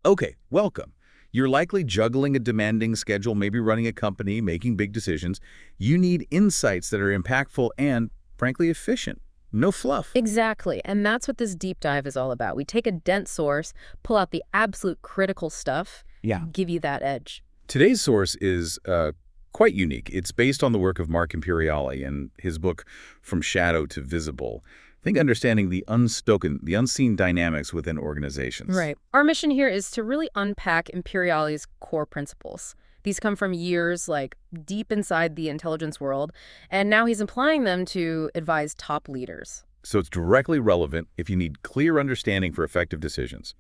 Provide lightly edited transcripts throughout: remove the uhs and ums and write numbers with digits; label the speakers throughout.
Speaker 1: Okay, welcome. You're likely juggling a demanding schedule, maybe running a company, making big decisions. You need insights that are impactful and, frankly, efficient. No fluff.
Speaker 2: Exactly, and that's what this deep dive is all about. We take a dense source, pull out the absolute critical stuff,
Speaker 1: Yeah.
Speaker 2: give you that edge.
Speaker 1: Today's source is quite unique. It's based on the work of Mark Imperiali and his book, From Shadow to Visible. Think understanding the unspoken, the unseen dynamics within organizations.
Speaker 2: Right. Our mission here is to really unpack Imperiali's core principles. These come from years deep inside the intelligence world, and now he's applying them to advise top leaders.
Speaker 1: So it's directly relevant if you need clear understanding for effective decisions.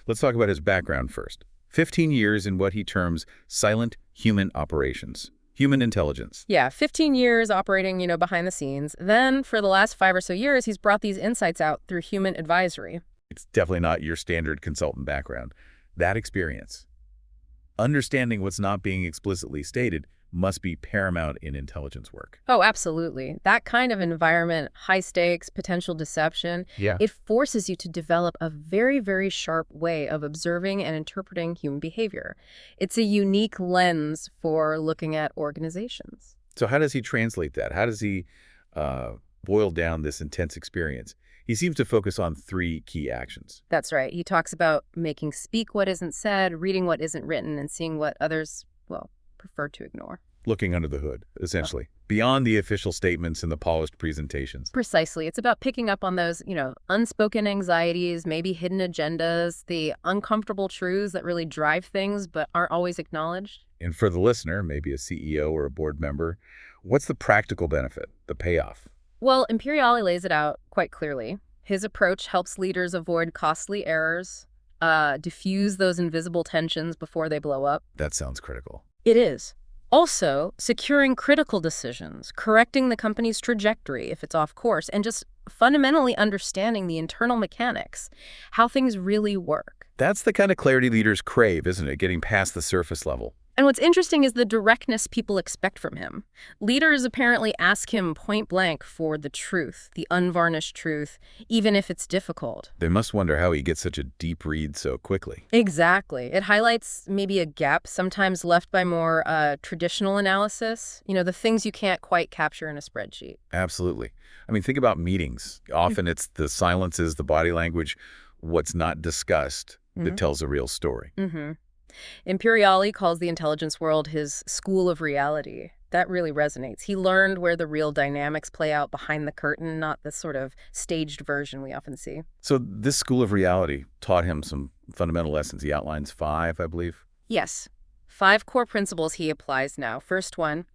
Speaker 1: Let's talk about his background first. 15 years in what he terms silent human operations, human intelligence.
Speaker 2: Yeah, 15 years operating, behind the scenes. Then for the last 5 or so years, he's brought these insights out through Humint advisory.
Speaker 1: It's definitely not your standard consultant background. That experience, understanding what's not being explicitly stated, must be paramount in intelligence work.
Speaker 2: Oh, absolutely. That kind of environment, high stakes, potential deception,
Speaker 1: Yeah.
Speaker 2: it forces you to develop a very, very sharp way of observing and interpreting human behavior. It's a unique lens for looking at organizations.
Speaker 1: So how does he translate that? How does he boil down this intense experience? He seems to focus on three key actions.
Speaker 2: That's right. He talks about making speak what isn't said, reading what isn't written, and seeing what others, well, prefer to ignore.
Speaker 1: Looking under the hood, essentially, beyond the official statements and the polished presentations.
Speaker 2: Precisely. It's about picking up on those, unspoken anxieties, maybe hidden agendas, the uncomfortable truths that really drive things but aren't always acknowledged.
Speaker 1: And for the listener, maybe a CEO or a board member, what's the practical benefit, the payoff?
Speaker 2: Well, Imperiali lays it out quite clearly. His approach helps leaders avoid costly errors, diffuse those invisible tensions before they blow up.
Speaker 1: That sounds critical.
Speaker 2: It is. Also, securing critical decisions, correcting the company's trajectory if it's off course, and just fundamentally understanding the internal mechanics, how things really work.
Speaker 1: That's the kind of clarity leaders crave, isn't it? Getting past the surface level.
Speaker 2: And what's interesting is the directness people expect from him. Leaders apparently ask him point blank for the truth, the unvarnished truth, even if it's difficult.
Speaker 1: They must wonder how he gets such a deep read so quickly.
Speaker 2: Exactly. It highlights maybe a gap sometimes left by more traditional analysis, the things you can't quite capture in a spreadsheet.
Speaker 1: Absolutely. I mean, think about meetings. Often it's the silences, the body language, what's not discussed that tells the real story.
Speaker 2: Imperiali calls the intelligence world his school of reality. That really resonates. He learned where the real dynamics play out behind the curtain, not this sort of staged version we often see.
Speaker 1: So this school of reality taught him some fundamental lessons. He outlines 5, I believe.
Speaker 2: Yes. 5 core principles he applies now. First one,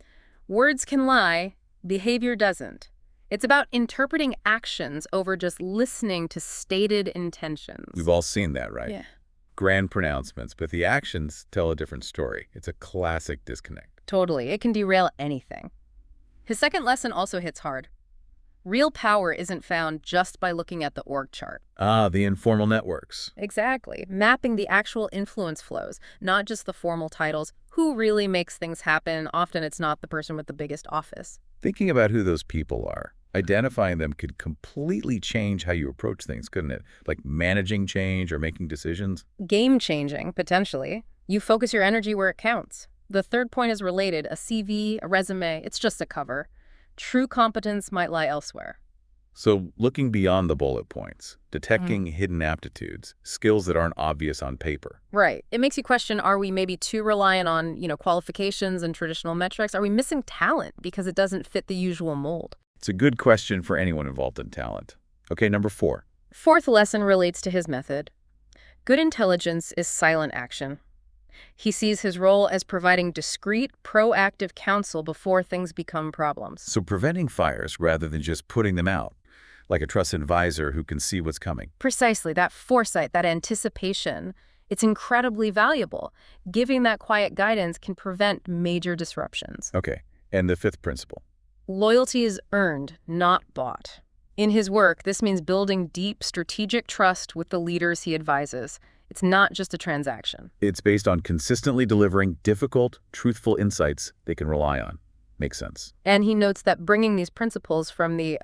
Speaker 2: words can lie, behavior doesn't. It's about interpreting actions over just listening to stated intentions.
Speaker 1: We've all seen that, right?
Speaker 2: Yeah.
Speaker 1: Grand pronouncements, but the actions tell a different story. It's a classic disconnect.
Speaker 2: Totally. It can derail anything. His second lesson also hits hard. Real power isn't found just by looking at the org chart.
Speaker 1: Ah, the informal networks.
Speaker 2: Exactly. Mapping the actual influence flows, not just the formal titles. Who really makes things happen? Often it's not the person with the biggest office.
Speaker 1: Thinking about who those people are, identifying them could completely change how you approach things, couldn't it? Like managing change or making decisions.
Speaker 2: Game-changing, potentially. You focus your energy where it counts. The third point is related. A CV, a resume, it's just a cover. True competence might lie elsewhere.
Speaker 1: So looking beyond the bullet points, detecting hidden aptitudes, skills that aren't obvious on paper.
Speaker 2: Right. It makes you question, are we maybe too reliant on, qualifications and traditional metrics? Are we missing talent because it doesn't fit the usual mold?
Speaker 1: It's a good question for anyone involved in talent. Okay, number 4.
Speaker 2: Fourth lesson relates to his method. Good intelligence is silent action. He sees his role as providing discreet, proactive counsel before things become problems.
Speaker 1: So preventing fires rather than just putting them out, like a trusted advisor who can see what's coming.
Speaker 2: Precisely, that foresight, that anticipation, it's incredibly valuable. Giving that quiet guidance can prevent major disruptions.
Speaker 1: Okay, and the 5th principle.
Speaker 2: Loyalty is earned, not bought. In his work, this means building deep, strategic trust with the leaders he advises. It's not just a transaction.
Speaker 1: It's based on consistently delivering difficult, truthful insights they can rely on. Makes sense.
Speaker 2: And he notes that bringing these principles from the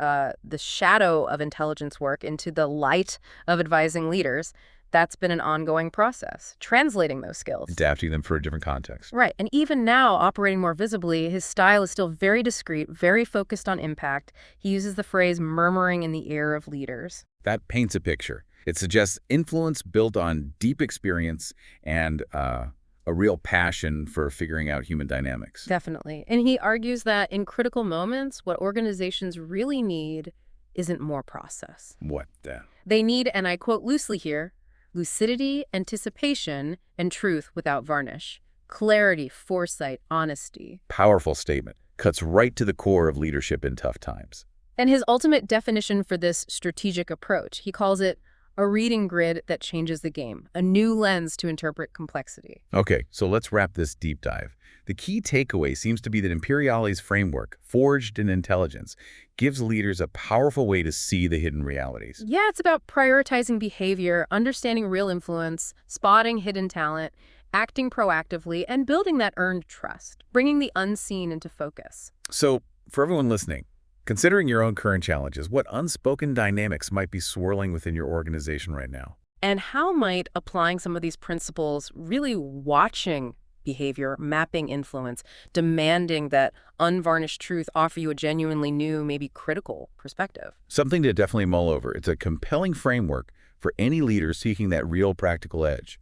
Speaker 2: shadow of intelligence work into the light of advising leaders, That's been an ongoing process, translating those skills.
Speaker 1: Adapting them for a different context.
Speaker 2: Right, and even now, operating more visibly, his style is still very discreet, very focused on impact. He uses the phrase murmuring in the ear of leaders.
Speaker 1: That paints a picture. It suggests influence built on deep experience and a real passion for figuring out human dynamics.
Speaker 2: Definitely. And he argues that in critical moments, what organizations really need isn't more process.
Speaker 1: What the?
Speaker 2: They need, and I quote loosely here, lucidity, anticipation, and truth without varnish. Clarity, foresight, honesty.
Speaker 1: Powerful statement. Cuts right to the core of leadership in tough times.
Speaker 2: And his ultimate definition for this strategic approach, he calls it a reading grid that changes the game, a new lens to interpret complexity.
Speaker 1: Okay, so let's wrap this deep dive. The key takeaway seems to be that Imperiale's framework, forged in intelligence, gives leaders a powerful way to see the hidden realities.
Speaker 2: Yeah, it's about prioritizing behavior, understanding real influence, spotting hidden talent, acting proactively, and building that earned trust, bringing the unseen into focus.
Speaker 1: So, for everyone listening, considering your own current challenges, what unspoken dynamics might be swirling within your organization right now?
Speaker 2: And how might applying some of these principles, really watching behavior, mapping influence, demanding that unvarnished truth offer you a genuinely new, maybe critical perspective?
Speaker 1: Something to definitely mull over. It's a compelling framework for any leader seeking that real practical edge.